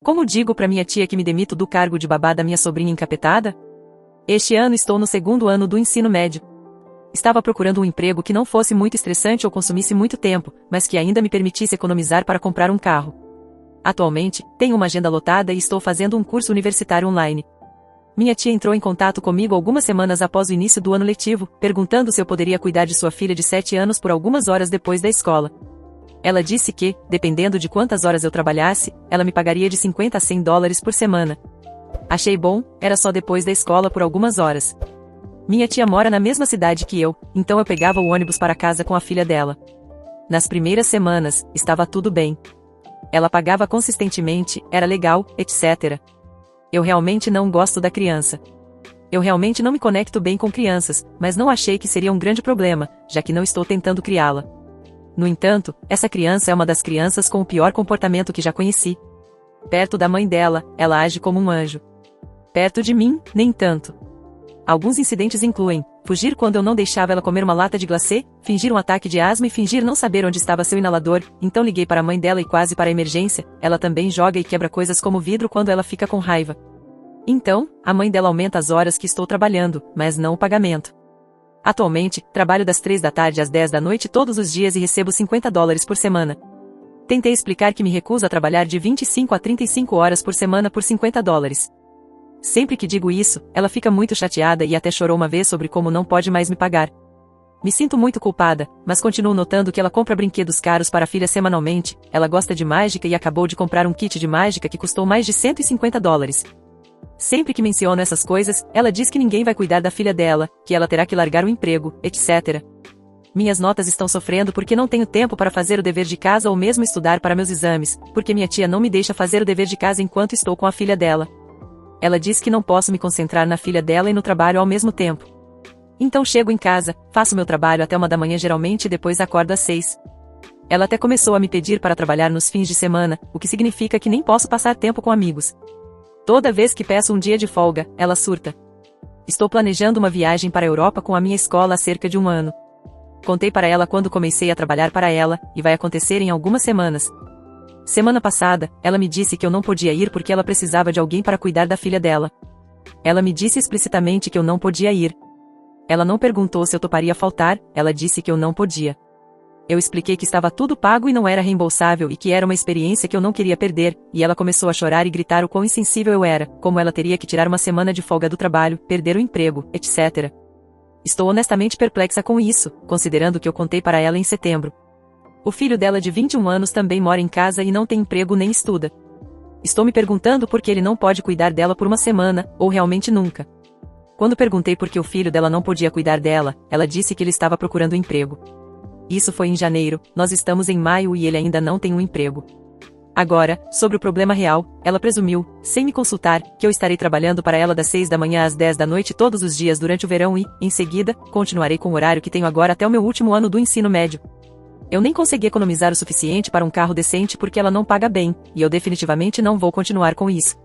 Como digo pra minha tia que me demito do cargo de babá da minha sobrinha encapetada? Este ano estou no segundo ano do ensino médio. Estava procurando um emprego que não fosse muito estressante ou consumisse muito tempo, mas que ainda me permitisse economizar para comprar um carro. Atualmente, tenho uma agenda lotada e estou fazendo um curso universitário online. Minha tia entrou em contato comigo algumas semanas após o início do ano letivo, perguntando se eu poderia cuidar de sua filha de 7 anos por algumas horas depois da escola. Ela disse que, dependendo de quantas horas eu trabalhasse, ela me pagaria de 50 a 100 dólares por semana. Achei bom, era só depois da escola por algumas horas. Minha tia mora na mesma cidade que eu, então eu pegava o ônibus para casa com a filha dela. Nas primeiras semanas, estava tudo bem. Ela pagava consistentemente, era legal, etc. Eu realmente não gosto da criança. Eu realmente não me conecto bem com crianças, mas não achei que seria um grande problema, já que não estou tentando criá-la. No entanto, essa criança é uma das crianças com o pior comportamento que já conheci. Perto da mãe dela, ela age como um anjo. Perto de mim, nem tanto. Alguns incidentes incluem fugir quando eu não deixava ela comer uma lata de glacê, fingir um ataque de asma e fingir não saber onde estava seu inalador, então liguei para a mãe dela e quase para a emergência. Ela também joga e quebra coisas como vidro quando ela fica com raiva. Então, a mãe dela aumenta as horas que estou trabalhando, mas não o pagamento. Atualmente, trabalho das 3 da tarde às 10 da noite todos os dias e recebo 50 dólares por semana. Tentei explicar que me recuso a trabalhar de 25 a 35 horas por semana por 50 dólares. Sempre que digo isso, ela fica muito chateada e até chorou uma vez sobre como não pode mais me pagar. Me sinto muito culpada, mas continuo notando que ela compra brinquedos caros para a filha semanalmente, ela gosta de mágica e acabou de comprar um kit de mágica que custou mais de 150 dólares. Sempre que menciono essas coisas, ela diz que ninguém vai cuidar da filha dela, que ela terá que largar o emprego, etc. Minhas notas estão sofrendo porque não tenho tempo para fazer o dever de casa ou mesmo estudar para meus exames, porque minha tia não me deixa fazer o dever de casa enquanto estou com a filha dela. Ela diz que não posso me concentrar na filha dela e no trabalho ao mesmo tempo. Então chego em casa, faço meu trabalho até 1 da manhã geralmente e depois acordo às 6. Ela até começou a me pedir para trabalhar nos fins de semana, o que significa que nem posso passar tempo com amigos. Toda vez que peço um dia de folga, ela surta. Estou planejando uma viagem para a Europa com a minha escola há cerca de 1 ano. Contei para ela quando comecei a trabalhar para ela, e vai acontecer em algumas semanas. Semana passada, ela me disse que eu não podia ir porque ela precisava de alguém para cuidar da filha dela. Ela me disse explicitamente que eu não podia ir. Ela não perguntou se eu toparia faltar, ela disse que eu não podia. Eu expliquei que estava tudo pago e não era reembolsável e que era uma experiência que eu não queria perder, e ela começou a chorar e gritar o quão insensível eu era, como ela teria que tirar uma semana de folga do trabalho, perder o emprego, etc. Estou honestamente perplexa com isso, considerando que eu contei para ela em setembro. O filho dela de 21 anos também mora em casa e não tem emprego nem estuda. Estou me perguntando por que ele não pode cuidar dela por uma semana, ou realmente nunca. Quando perguntei por que o filho dela não podia cuidar dela, ela disse que ele estava procurando emprego. Isso foi em janeiro, nós estamos em maio e ele ainda não tem um emprego. Agora, sobre o problema real, ela presumiu, sem me consultar, que eu estarei trabalhando para ela das 6 da manhã às 10 da noite todos os dias durante o verão e, em seguida, continuarei com o horário que tenho agora até o meu último ano do ensino médio. Eu nem consegui economizar o suficiente para um carro decente porque ela não paga bem, e eu definitivamente não vou continuar com isso.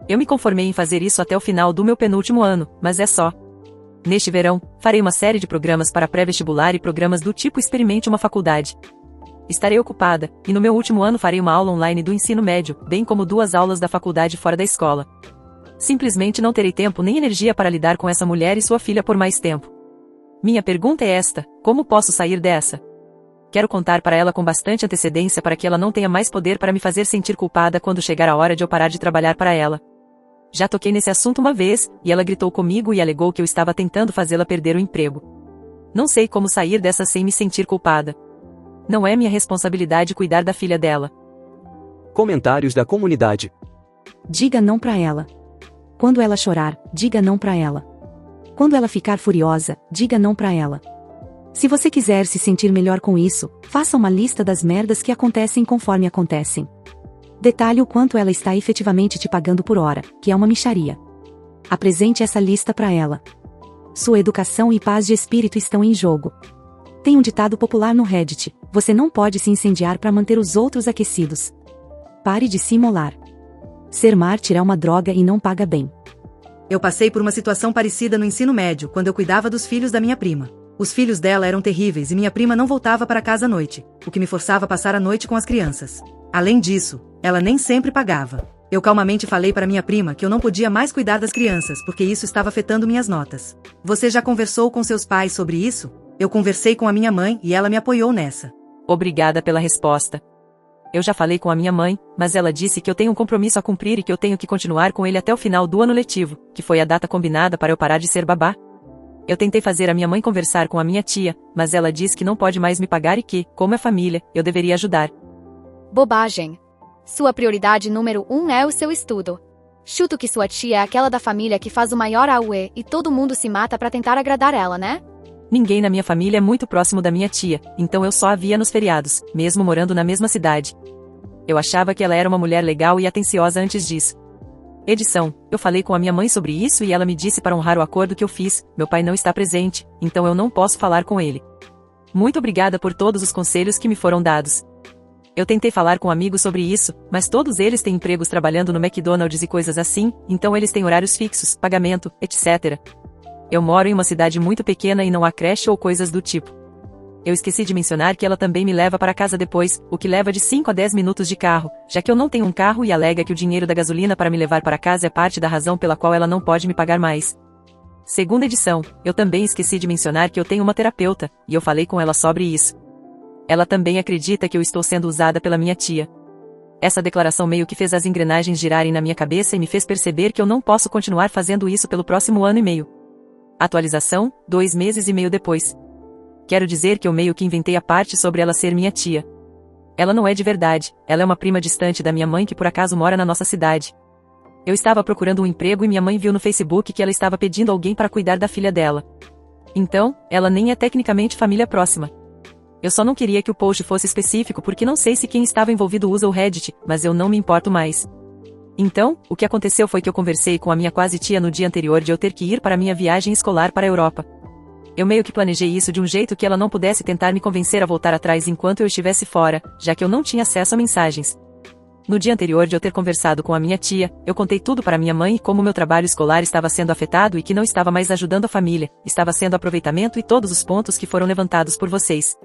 Eu me conformei em fazer isso até o final do meu penúltimo ano, mas é só. Neste verão, farei uma série de programas para pré-vestibular e programas do tipo Experimente uma Faculdade. Estarei ocupada, e no meu último ano farei uma aula online do ensino médio, bem como 2 aulas da faculdade fora da escola. Simplesmente não terei tempo nem energia para lidar com essa mulher e sua filha por mais tempo. Minha pergunta é esta: como posso sair dessa? Quero contar para ela com bastante antecedência para que ela não tenha mais poder para me fazer sentir culpada quando chegar a hora de eu parar de trabalhar para ela. Já toquei nesse assunto uma vez, e ela gritou comigo e alegou que eu estava tentando fazê-la perder o emprego. Não sei como sair dessa sem me sentir culpada. Não é minha responsabilidade cuidar da filha dela. Comentários da comunidade. Diga não pra ela. Quando ela chorar, diga não pra ela. Quando ela ficar furiosa, diga não pra ela. Se você quiser se sentir melhor com isso, faça uma lista das merdas que acontecem conforme acontecem. Detalhe o quanto ela está efetivamente te pagando por hora, que é uma mixaria. Apresente essa lista pra ela. Sua educação e paz de espírito estão em jogo. Tem um ditado popular no Reddit: você não pode se incendiar para manter os outros aquecidos. Pare de se imolar. Ser mártir é uma droga e não paga bem. Eu passei por uma situação parecida no ensino médio, quando eu cuidava dos filhos da minha prima. Os filhos dela eram terríveis e minha prima não voltava para casa à noite, o que me forçava a passar a noite com as crianças. Além disso, ela nem sempre pagava. Eu calmamente falei para minha prima que eu não podia mais cuidar das crianças porque isso estava afetando minhas notas. Você já conversou com seus pais sobre isso? Eu conversei com a minha mãe e ela me apoiou nessa. Obrigada pela resposta. Eu já falei com a minha mãe, mas ela disse que eu tenho um compromisso a cumprir e que eu tenho que continuar com ele até o final do ano letivo, que foi a data combinada para eu parar de ser babá. Eu tentei fazer a minha mãe conversar com a minha tia, mas ela diz que não pode mais me pagar e que, como é família, eu deveria ajudar. Bobagem. Sua prioridade número 1 é o seu estudo. Chuto que sua tia é aquela da família que faz o maior auê e todo mundo se mata pra tentar agradar ela, né? Ninguém na minha família é muito próximo da minha tia, então eu só a via nos feriados, mesmo morando na mesma cidade. Eu achava que ela era uma mulher legal e atenciosa antes disso. Edição: eu falei com a minha mãe sobre isso e ela me disse para honrar o acordo que eu fiz, meu pai não está presente, então eu não posso falar com ele. Muito obrigada por todos os conselhos que me foram dados. Eu tentei falar com amigos sobre isso, mas todos eles têm empregos trabalhando no McDonald's e coisas assim, então eles têm horários fixos, pagamento, etc. Eu moro em uma cidade muito pequena e não há creche ou coisas do tipo. Eu esqueci de mencionar que ela também me leva para casa depois, o que leva de 5 a 10 minutos de carro, já que eu não tenho um carro e alega que o dinheiro da gasolina para me levar para casa é parte da razão pela qual ela não pode me pagar mais. Segunda edição: eu também esqueci de mencionar que eu tenho uma terapeuta, e eu falei com ela sobre isso. Ela também acredita que eu estou sendo usada pela minha tia. Essa declaração meio que fez as engrenagens girarem na minha cabeça e me fez perceber que eu não posso continuar fazendo isso pelo próximo ano e meio. Atualização: 2 meses e meio depois. Quero dizer que eu meio que inventei a parte sobre ela ser minha tia. Ela não é de verdade, ela é uma prima distante da minha mãe que por acaso mora na nossa cidade. Eu estava procurando um emprego e minha mãe viu no Facebook que ela estava pedindo alguém para cuidar da filha dela. Então, ela nem é tecnicamente família próxima. Eu só não queria que o post fosse específico porque não sei se quem estava envolvido usa o Reddit, mas eu não me importo mais. Então, o que aconteceu foi que eu conversei com a minha quase tia no dia anterior de eu ter que ir para minha viagem escolar para a Europa. Eu meio que planejei isso de um jeito que ela não pudesse tentar me convencer a voltar atrás enquanto eu estivesse fora, já que eu não tinha acesso a mensagens. No dia anterior de eu ter conversado com a minha tia, eu contei tudo para minha mãe e como meu trabalho escolar estava sendo afetado e que não estava mais ajudando a família, estava sendo aproveitamento e todos os pontos que foram levantados por vocês.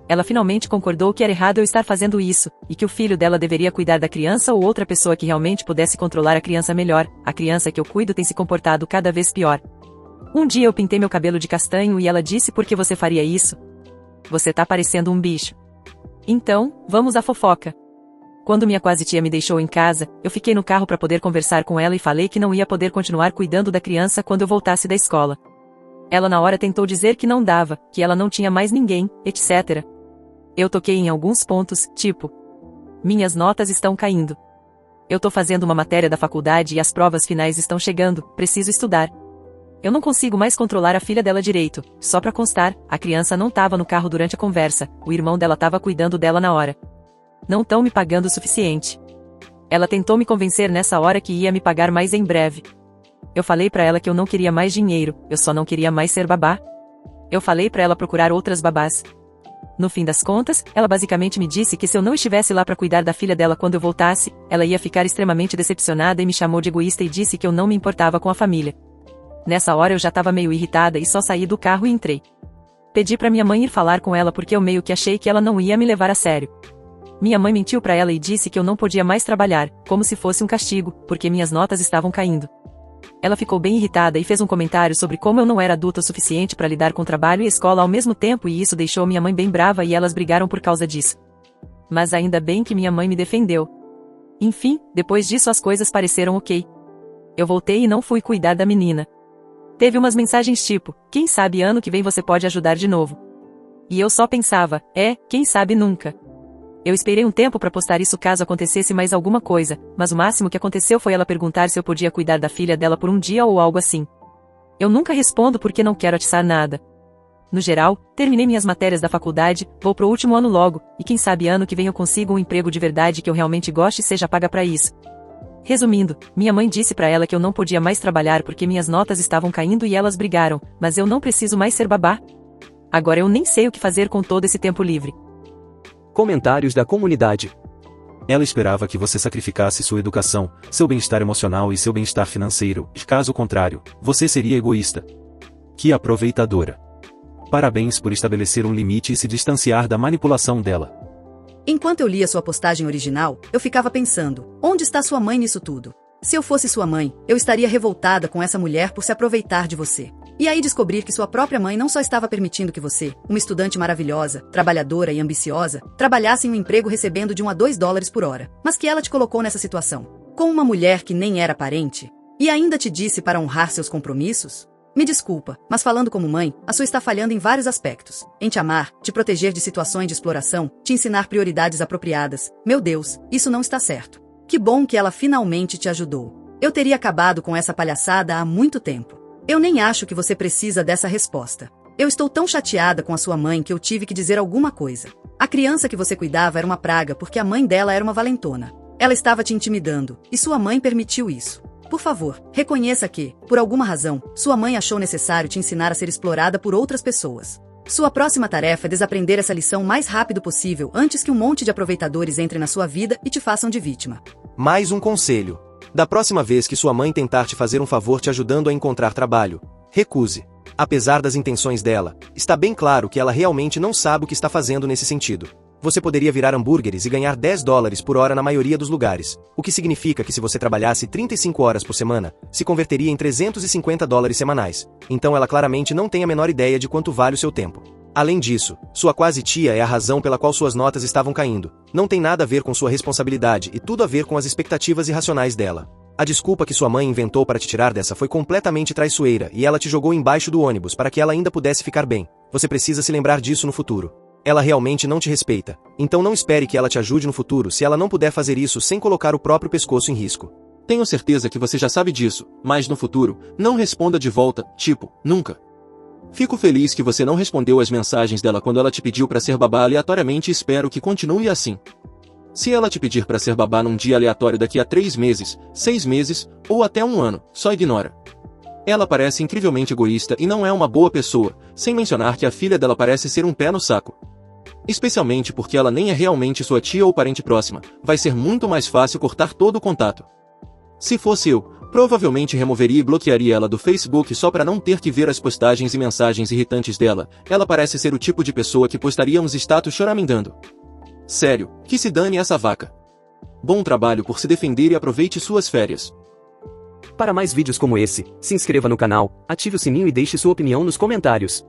Ela finalmente concordou que era errado eu estar fazendo isso, e que o filho dela deveria cuidar da criança ou outra pessoa que realmente pudesse controlar a criança melhor. A criança que eu cuido tem se comportado cada vez pior. Um dia eu pintei meu cabelo de castanho e ela disse: por que você faria isso? Você tá parecendo um bicho. Então, vamos à fofoca. Quando minha quase tia me deixou em casa, eu fiquei no carro para poder conversar com ela e falei que não ia poder continuar cuidando da criança quando eu voltasse da escola. Ela na hora tentou dizer que não dava, que ela não tinha mais ninguém, etc. Eu toquei em alguns pontos, tipo: minhas notas estão caindo. Eu tô fazendo uma matéria da faculdade e as provas finais estão chegando, preciso estudar. Eu não consigo mais controlar a filha dela direito. Só pra constar, a criança não tava no carro durante a conversa, o irmão dela tava cuidando dela na hora. Não tão me pagando o suficiente. Ela tentou me convencer nessa hora que ia me pagar mais em breve. Eu falei pra ela que eu não queria mais dinheiro, eu só não queria mais ser babá. Eu falei pra ela procurar outras babás. No fim das contas, ela basicamente me disse que se eu não estivesse lá pra cuidar da filha dela quando eu voltasse, ela ia ficar extremamente decepcionada e me chamou de egoísta e disse que eu não me importava com a família. Nessa hora eu já tava meio irritada e só saí do carro e entrei. Pedi pra minha mãe ir falar com ela porque eu meio que achei que ela não ia me levar a sério. Minha mãe mentiu pra ela e disse que eu não podia mais trabalhar, como se fosse um castigo, porque minhas notas estavam caindo. Ela ficou bem irritada e fez um comentário sobre como eu não era adulta o suficiente para lidar com trabalho e escola ao mesmo tempo e isso deixou minha mãe bem brava e elas brigaram por causa disso. Mas ainda bem que minha mãe me defendeu. Enfim, depois disso as coisas pareceram ok. Eu voltei e não fui cuidar da menina. Teve umas mensagens tipo: quem sabe ano que vem você pode ajudar de novo. E eu só pensava: quem sabe nunca. Eu esperei um tempo para postar isso caso acontecesse mais alguma coisa, mas o máximo que aconteceu foi ela perguntar se eu podia cuidar da filha dela por um dia ou algo assim. Eu nunca respondo porque não quero atiçar nada. No geral, terminei minhas matérias da faculdade, vou pro último ano logo, e quem sabe ano que vem eu consigo um emprego de verdade que eu realmente goste e seja paga pra isso. Resumindo, minha mãe disse pra ela que eu não podia mais trabalhar porque minhas notas estavam caindo e elas brigaram, mas eu não preciso mais ser babá. Agora eu nem sei o que fazer com todo esse tempo livre. Comentários da comunidade. Ela esperava que você sacrificasse sua educação, seu bem-estar emocional e seu bem-estar financeiro, caso contrário, você seria egoísta. Que aproveitadora. Parabéns por estabelecer um limite e se distanciar da manipulação dela. Enquanto eu lia sua postagem original, eu ficava pensando, onde está sua mãe nisso tudo? Se eu fosse sua mãe, eu estaria revoltada com essa mulher por se aproveitar de você. E aí descobrir que sua própria mãe não só estava permitindo que você, uma estudante maravilhosa, trabalhadora e ambiciosa, trabalhasse em um emprego recebendo de 1 a 2 dólares por hora, mas que ela te colocou nessa situação. Com uma mulher que nem era parente. E ainda te disse para honrar seus compromissos? Me desculpa, mas falando como mãe, a sua está falhando em vários aspectos. Em te amar, te proteger de situações de exploração, te ensinar prioridades apropriadas. Meu Deus, isso não está certo. Que bom que ela finalmente te ajudou. Eu teria acabado com essa palhaçada há muito tempo. Eu nem acho que você precisa dessa resposta. Eu estou tão chateada com a sua mãe que eu tive que dizer alguma coisa. A criança que você cuidava era uma praga porque a mãe dela era uma valentona. Ela estava te intimidando, e sua mãe permitiu isso. Por favor, reconheça que, por alguma razão, sua mãe achou necessário te ensinar a ser explorada por outras pessoas. Sua próxima tarefa é desaprender essa lição o mais rápido possível antes que um monte de aproveitadores entrem na sua vida e te façam de vítima. Mais um conselho. Da próxima vez que sua mãe tentar te fazer um favor te ajudando a encontrar trabalho, recuse. Apesar das intenções dela, está bem claro que ela realmente não sabe o que está fazendo nesse sentido. Você poderia virar hambúrgueres e ganhar 10 dólares por hora na maioria dos lugares, o que significa que se você trabalhasse 35 horas por semana, se converteria em 350 dólares semanais. Então ela claramente não tem a menor ideia de quanto vale o seu tempo. Além disso, sua quase tia é a razão pela qual suas notas estavam caindo. Não tem nada a ver com sua responsabilidade e tudo a ver com as expectativas irracionais dela. A desculpa que sua mãe inventou para te tirar dessa foi completamente traiçoeira e ela te jogou embaixo do ônibus para que ela ainda pudesse ficar bem. Você precisa se lembrar disso no futuro. Ela realmente não te respeita, então não espere que ela te ajude no futuro se ela não puder fazer isso sem colocar o próprio pescoço em risco. Tenho certeza que você já sabe disso, mas no futuro, não responda de volta, tipo, nunca. Fico feliz que você não respondeu às mensagens dela quando ela te pediu para ser babá aleatoriamente e espero que continue assim. Se ela te pedir para ser babá num dia aleatório daqui a 3 meses, 6 meses, ou até 1 ano, só ignora. Ela parece incrivelmente egoísta e não é uma boa pessoa, sem mencionar que a filha dela parece ser um pé no saco. Especialmente porque ela nem é realmente sua tia ou parente próxima, vai ser muito mais fácil cortar todo o contato. Se fosse eu, provavelmente removeria e bloquearia ela do Facebook só para não ter que ver as postagens e mensagens irritantes dela. Ela parece ser o tipo de pessoa que postaria uns status choramingando. Sério, que se dane essa vaca. Bom trabalho por se defender e aproveite suas férias. Para mais vídeos como esse, se inscreva no canal, ative o sininho e deixe sua opinião nos comentários.